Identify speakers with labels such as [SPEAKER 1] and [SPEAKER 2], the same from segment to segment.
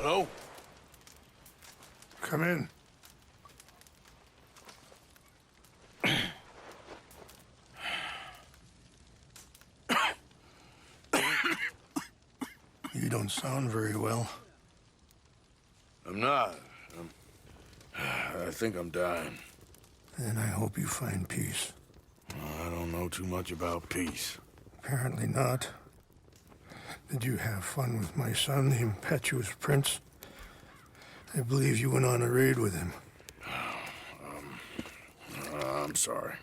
[SPEAKER 1] Hello?
[SPEAKER 2] Come in. You don't sound very well.
[SPEAKER 1] I'm not. I think I'm dying.
[SPEAKER 2] And I hope you find peace.
[SPEAKER 1] I don't know too much about peace.
[SPEAKER 2] Apparently not. Did you have fun with my son, the impetuous prince? I believe you went on a raid with him.
[SPEAKER 1] I'm sorry.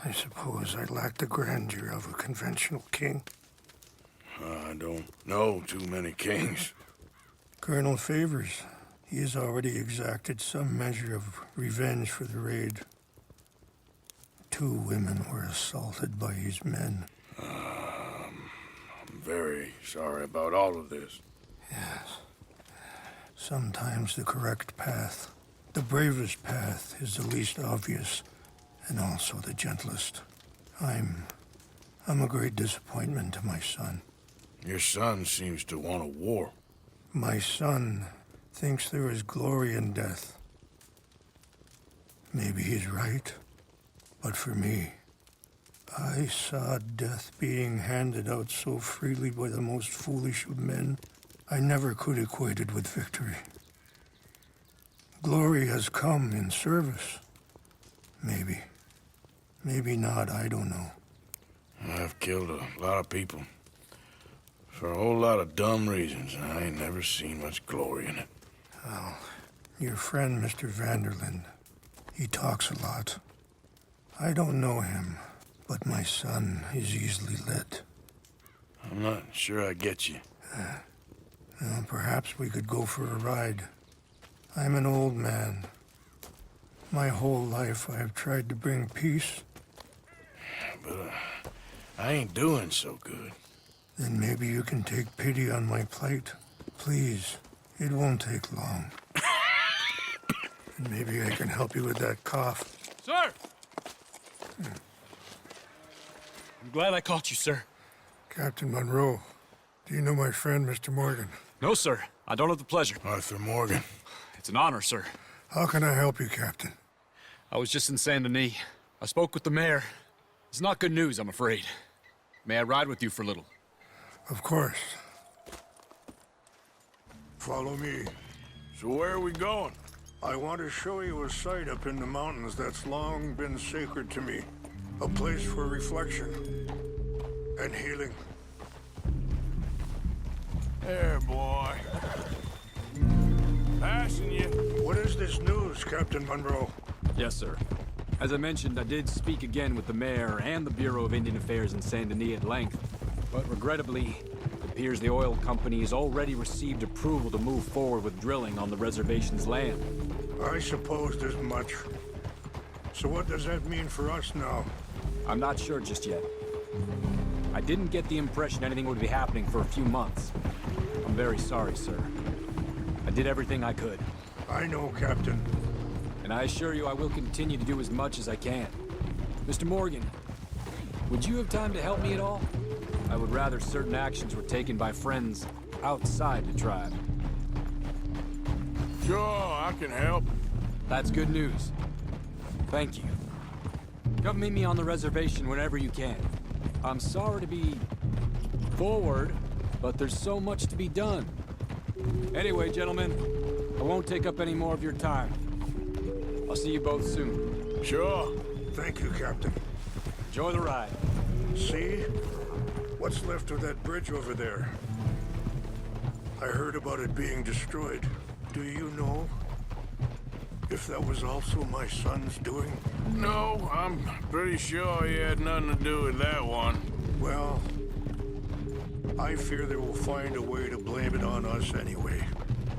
[SPEAKER 2] I suppose I lacked the grandeur of a conventional king.
[SPEAKER 1] I don't know too many kings.
[SPEAKER 2] Colonel Favors, he has already exacted some measure of revenge for the raid. 2 women were assaulted by his men.
[SPEAKER 1] I'm very sorry about all of this.
[SPEAKER 2] Yes. Sometimes the correct path, the bravest path, is the least obvious, and also the gentlest. I'm a great disappointment to my son.
[SPEAKER 1] Your son seems to want a war.
[SPEAKER 2] My son thinks there is glory in death. Maybe he's right, but for me, I saw death being handed out so freely by the most foolish of men, I never could equate it with victory. Glory has come in service. Maybe. Maybe not, I don't know.
[SPEAKER 1] I've killed a lot of people. For a whole lot of dumb reasons, and I ain't never seen much glory in it.
[SPEAKER 2] Well, your friend, Mr. Vanderlyn, he talks a lot. I don't know him, but my son is easily led.
[SPEAKER 1] I'm not sure I get you.
[SPEAKER 2] Well, perhaps we could go for a ride. I'm an old man. My whole life I have tried to bring peace.
[SPEAKER 1] But I ain't doing so good.
[SPEAKER 2] Then maybe you can take pity on my plight. Please, it won't take long. And maybe I can help you with that cough.
[SPEAKER 3] Sir! I'm glad I caught you, sir.
[SPEAKER 2] Captain Monroe, do you know my friend, Mr. Morgan?
[SPEAKER 3] No, sir. I don't have the pleasure.
[SPEAKER 1] Arthur Morgan.
[SPEAKER 3] It's an honor, sir.
[SPEAKER 2] How can I help you, Captain?
[SPEAKER 3] I was just in Saint Denis. I spoke with the mayor. It's not good news, I'm afraid. May I ride with you for a little?
[SPEAKER 2] Of course. Follow me.
[SPEAKER 1] So where are we going?
[SPEAKER 2] I want to show you a site up in the mountains that's long been sacred to me. A place for reflection and healing.
[SPEAKER 1] There, boy. Passing you.
[SPEAKER 2] What is this news, Captain Monroe?
[SPEAKER 3] Yes, sir. As I mentioned, I did speak again with the mayor and the Bureau of Indian Affairs in Saint Denis at length. But regrettably, it appears the oil company has already received approval to move forward with drilling on the reservation's land.
[SPEAKER 2] I supposed as much. So what does that mean for us now?
[SPEAKER 3] I'm not sure just yet. I didn't get the impression anything would be happening for a few months. I'm very sorry, sir. I did everything I could.
[SPEAKER 2] I know, Captain.
[SPEAKER 3] And I assure you I will continue to do as much as I can. Mr. Morgan, would you have time to help me at all? I would rather certain actions were taken by friends outside the tribe.
[SPEAKER 1] Sure, I can help.
[SPEAKER 3] That's good news. Thank you. Come meet me on the reservation whenever you can. I'm sorry to be forward, but there's so much to be done. Anyway, gentlemen, I won't take up any more of your time. I'll see you both soon.
[SPEAKER 1] Sure.
[SPEAKER 2] Thank you, Captain.
[SPEAKER 3] Enjoy the ride.
[SPEAKER 2] See? What's left of that bridge over there? I heard about it being destroyed. Do you know if that was also my son's doing?
[SPEAKER 1] No, I'm pretty sure he had nothing to do with that one.
[SPEAKER 2] Well, I fear they will find a way to blame it on us anyway.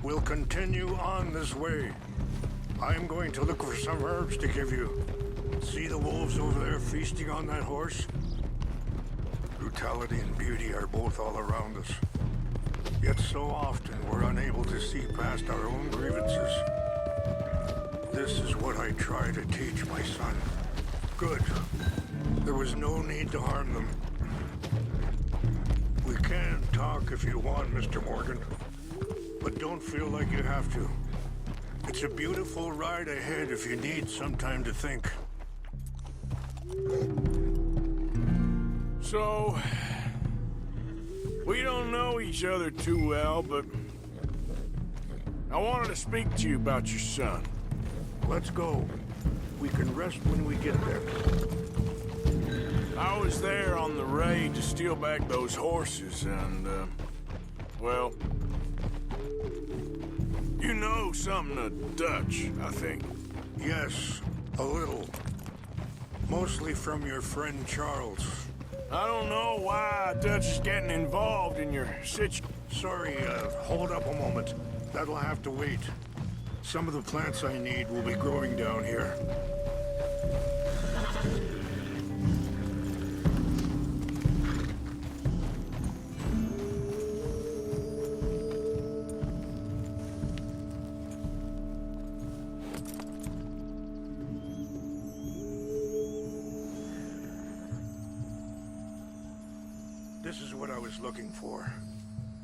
[SPEAKER 2] We'll continue on this way. I'm going to look for some herbs to give you. See the wolves over there feasting on that horse? Brutality and beauty are both all around us. Yet so often we're unable to see past our own grievances. This is what I try to teach my son. Good. There was no need to harm them. We can talk if you want, Mr. Morgan. But don't feel like you have to. It's a beautiful ride ahead if you need some time to think.
[SPEAKER 1] So, we don't know each other too well, but I wanted to speak to you about your son.
[SPEAKER 2] Let's go. We can rest when we get there.
[SPEAKER 1] I was there on the raid to steal back those horses, and, well, you know something of Dutch, I think.
[SPEAKER 2] Yes, a little. Mostly from your friend Charles.
[SPEAKER 1] I don't know why Dutch is getting involved in your
[SPEAKER 2] Sorry, hold up a moment. That'll have to wait. Some of the plants I need will be growing down here. This is what I was looking for.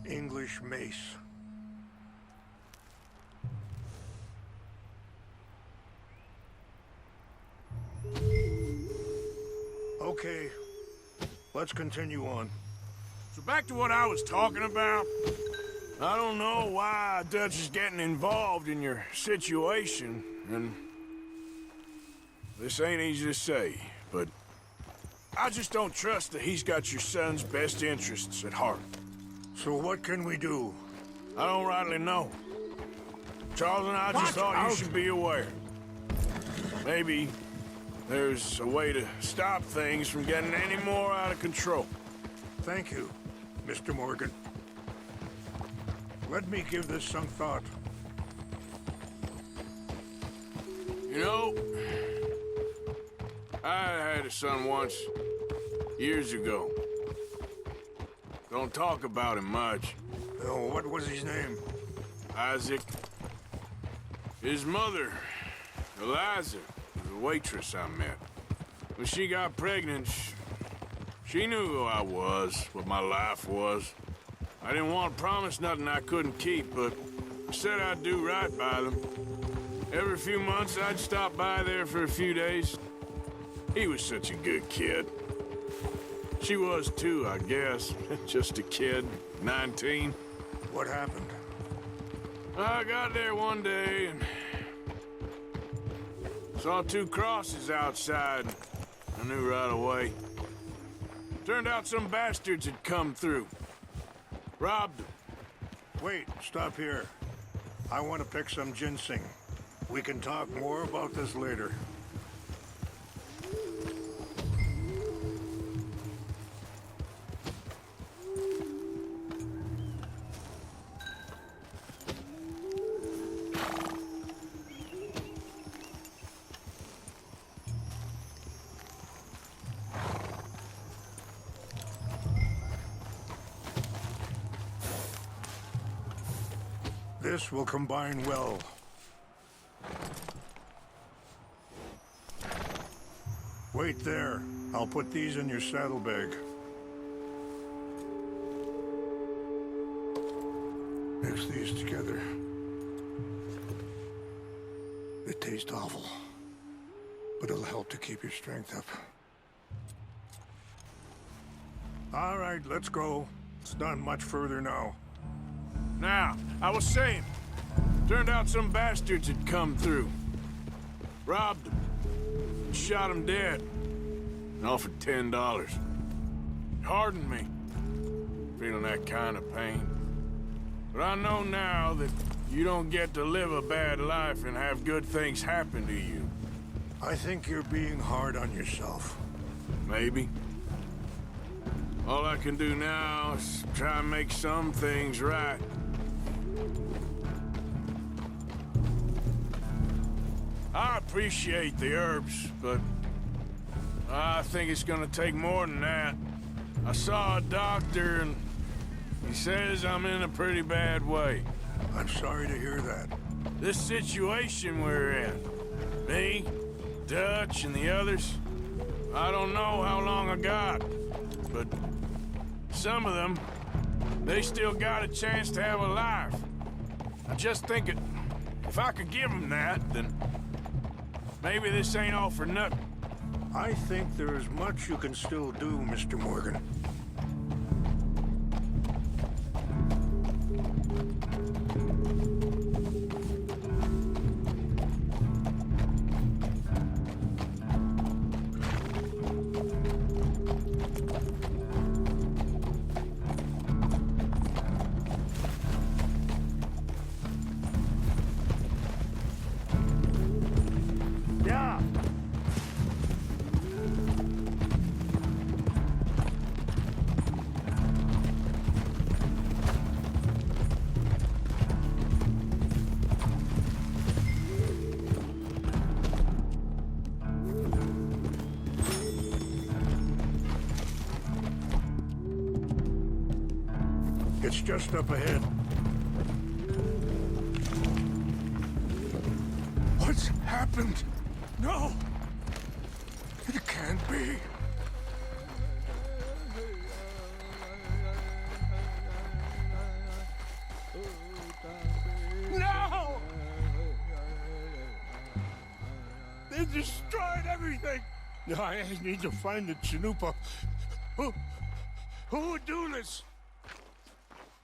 [SPEAKER 2] English mace. Okay, let's continue on.
[SPEAKER 1] So back to what I was talking about. I don't know why Dutch is getting involved in your situation, and this ain't easy to say, but I just don't trust that he's got your son's best interests at heart.
[SPEAKER 2] So what can we do?
[SPEAKER 1] I don't rightly know. Charles and I just thought you should be aware. Maybe there's a way to stop things from getting any more out of control.
[SPEAKER 2] Thank you, Mr. Morgan. Let me give this some thought.
[SPEAKER 1] You know, I had a son once, years ago. Don't talk about him much.
[SPEAKER 2] Oh, what was his name?
[SPEAKER 1] Isaac. His mother, Eliza, was a waitress I met. When she got pregnant, she knew who I was, what my life was. I didn't want to promise nothing I couldn't keep, but I said I'd do right by them. Every few months, I'd stop by there for a few days. He was such a good kid. She was too, I guess. Just a kid, 19.
[SPEAKER 2] What happened?
[SPEAKER 1] I got there one day and saw two crosses outside. I knew right away. Turned out some bastards had come through. Robbed them.
[SPEAKER 2] Wait, stop here. I want to pick some ginseng. We can talk more about this later. This will combine well. Wait there. I'll put these in your saddlebag. Mix these together. They taste awful, but it'll help to keep your strength up. All right, let's go. It's not much further now.
[SPEAKER 1] Now, I was saying, turned out some bastards had come through. Robbed them. Shot them dead. And offered $10. Hardened me. Feeling that kind of pain. But I know now that you don't get to live a bad life and have good things happen to you.
[SPEAKER 2] I think you're being hard on yourself.
[SPEAKER 1] Maybe. All I can do now is try and make some things right. I appreciate the herbs, but I think it's gonna take more than that. I saw a doctor and he says I'm in a pretty bad way.
[SPEAKER 2] I'm sorry to hear that.
[SPEAKER 1] This situation we're in, me, Dutch, and the others, I don't know how long I got, but some of them, they still got a chance to have a life. I just think if I could give them that, then maybe this ain't all for nothing.
[SPEAKER 2] I think there is much you can still do, Mr. Morgan. Yeah. It's just up ahead. What's happened? No! It can't be. No! They destroyed everything! I need to find the Chanupa. Who would do this?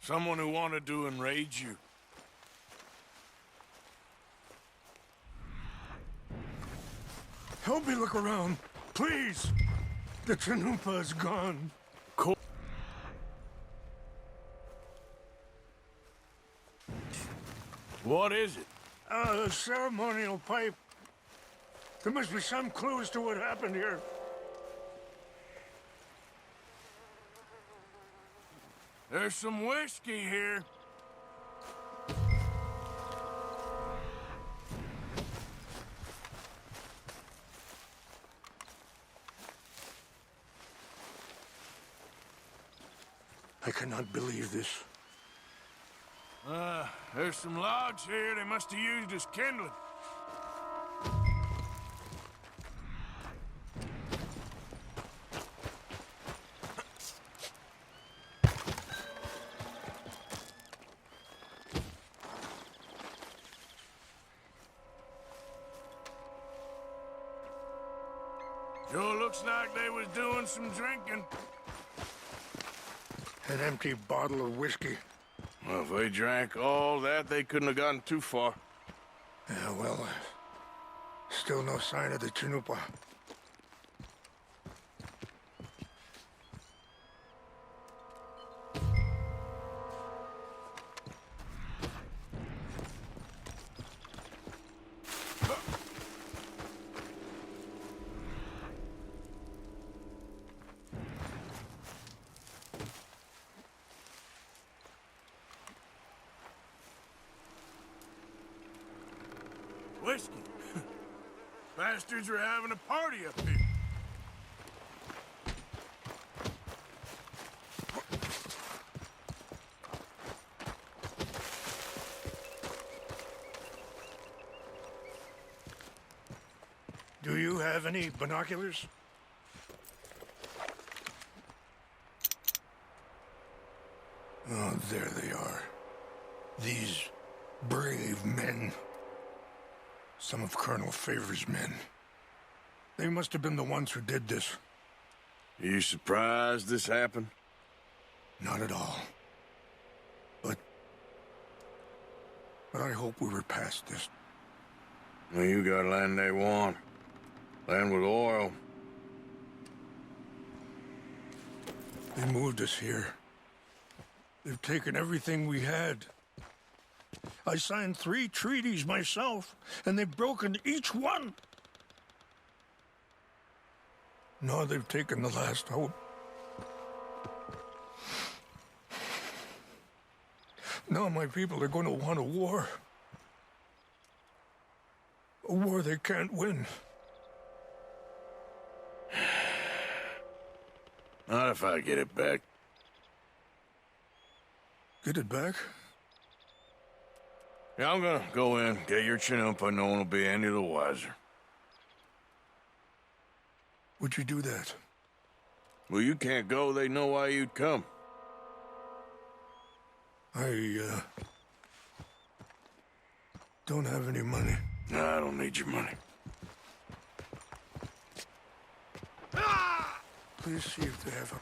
[SPEAKER 1] Someone who wanted to enrage you.
[SPEAKER 2] Help me look around, please. The Chanupa is gone.
[SPEAKER 1] Cool. What is it?
[SPEAKER 2] A ceremonial pipe. There must be some clues to what happened here.
[SPEAKER 1] There's some whiskey here.
[SPEAKER 2] I cannot believe this.
[SPEAKER 1] There's some logs here they must have used as kindling. Sure looks like they was doing some drinking.
[SPEAKER 2] An empty bottle of whiskey.
[SPEAKER 1] Well, if they drank all that, they couldn't have gotten too far.
[SPEAKER 2] Yeah, well, still no sign of the Chanupa.
[SPEAKER 1] Whiskey. Bastards are having a party up here.
[SPEAKER 2] Do you have any binoculars? Oh, there they are. These brave men. Some of Colonel Favor's men. They must have been the ones who did this.
[SPEAKER 1] Are you surprised this happened?
[SPEAKER 2] Not at all. But I hope we were past this.
[SPEAKER 1] Well, you got land they want. Land with oil.
[SPEAKER 2] They moved us here. They've taken everything we had. I signed 3 treaties myself, and they've broken each one. Now they've taken the last hope. Now my people are going to want a war. A war they can't win.
[SPEAKER 1] Not if I get it back.
[SPEAKER 2] Get it back?
[SPEAKER 1] Yeah, I'm gonna go in, get your Chanupa, no one will be any the wiser.
[SPEAKER 2] Would you do that?
[SPEAKER 1] Well, you can't go, they know why you'd come.
[SPEAKER 2] I don't have any money.
[SPEAKER 1] No, I don't need your money.
[SPEAKER 2] Please see if they have a...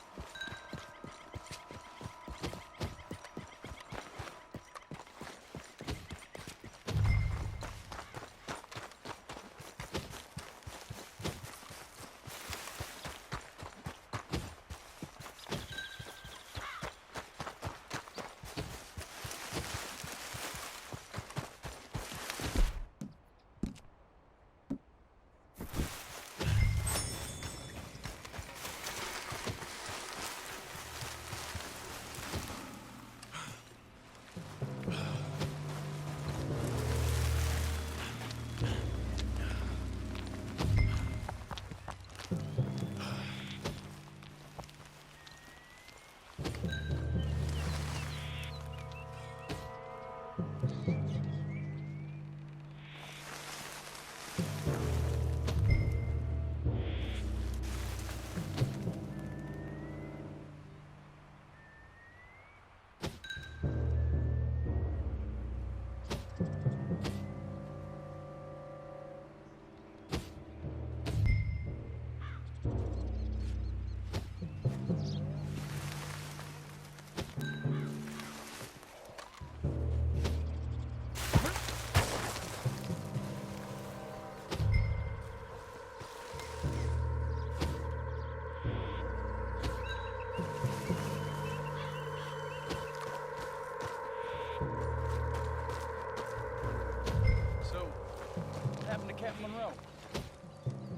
[SPEAKER 4] Monroe.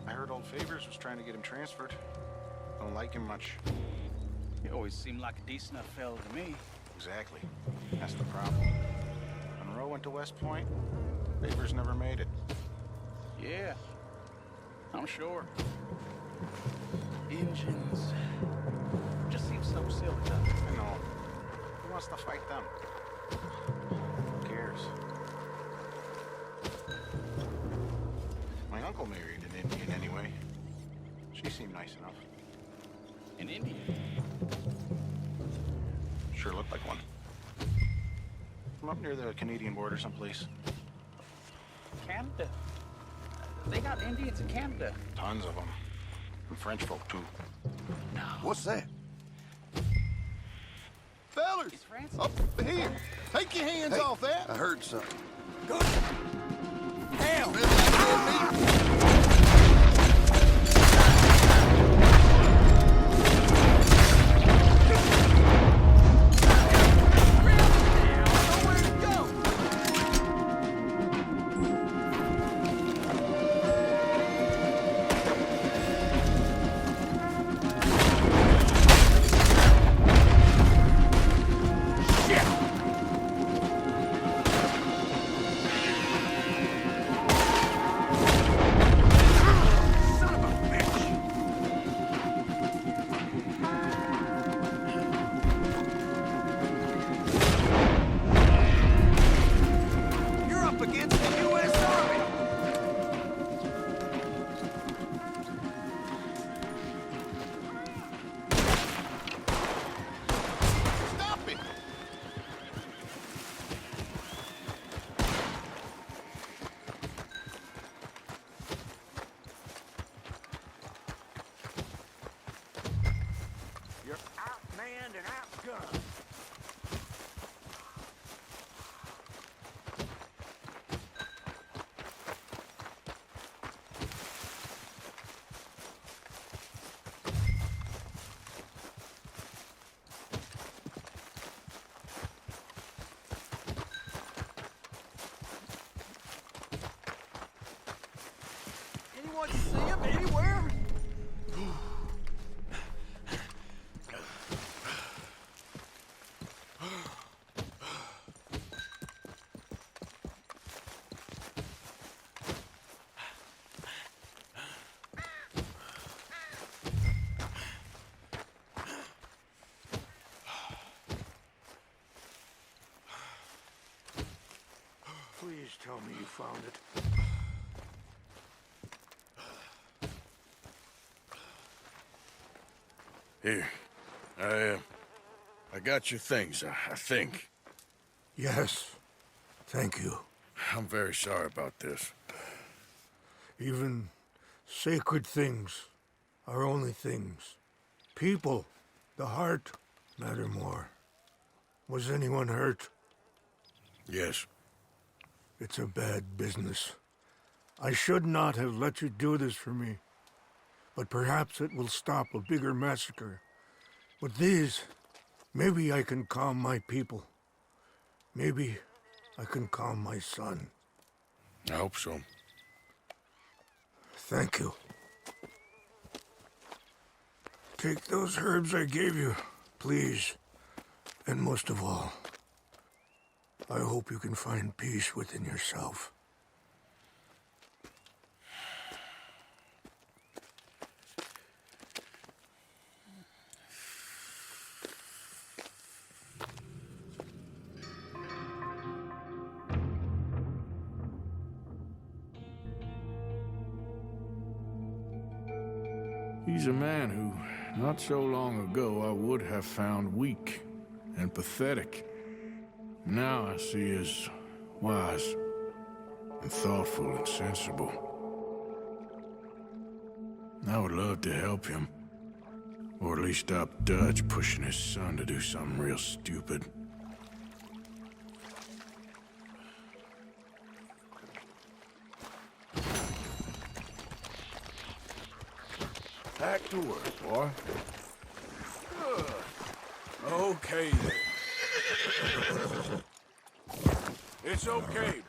[SPEAKER 4] I heard old Favors was trying to get him transferred. Don't like him much.
[SPEAKER 5] He always seemed like a decent enough fella to me.
[SPEAKER 4] Exactly. That's the problem. Monroe went to West Point. Favors never made it.
[SPEAKER 5] Yeah, I'm sure. Engines. Just seems so silly, doesn't it?
[SPEAKER 4] I know. Who wants to fight them? Who cares? My uncle married an Indian anyway. She seemed nice enough.
[SPEAKER 5] An Indian?
[SPEAKER 4] Sure looked like one. From up near the Canadian border someplace.
[SPEAKER 5] Canada? They got Indians in Canada.
[SPEAKER 4] Tons of them. And French folk, too.
[SPEAKER 5] No.
[SPEAKER 6] What's that? Fellers!
[SPEAKER 5] It's Francis.
[SPEAKER 6] Up here! Take your hands off that! I heard something. Go! Hell!
[SPEAKER 2] Outmanned and outgunned.
[SPEAKER 6] Anyone see him anywhere?
[SPEAKER 2] Please tell me you found it.
[SPEAKER 1] Here. I got your things, I think.
[SPEAKER 2] Yes. Thank you.
[SPEAKER 1] I'm very sorry about this.
[SPEAKER 2] Even sacred things are only things. People, the heart, matter more. Was anyone hurt?
[SPEAKER 1] Yes.
[SPEAKER 2] It's a bad business. I should not have let you do this for me. But perhaps it will stop a bigger massacre. With these, maybe I can calm my people. Maybe I can calm my son.
[SPEAKER 1] I hope so.
[SPEAKER 2] Thank you. Take those herbs I gave you, please. And most of all, I hope you can find peace within yourself.
[SPEAKER 1] He's a man who, not so long ago, I would have found weak and pathetic. Now I see as wise and thoughtful and sensible. I would love to help him, or at least stop Dutch pushing his son to do something real stupid. Back to work, boy. Okay, then. It's okay,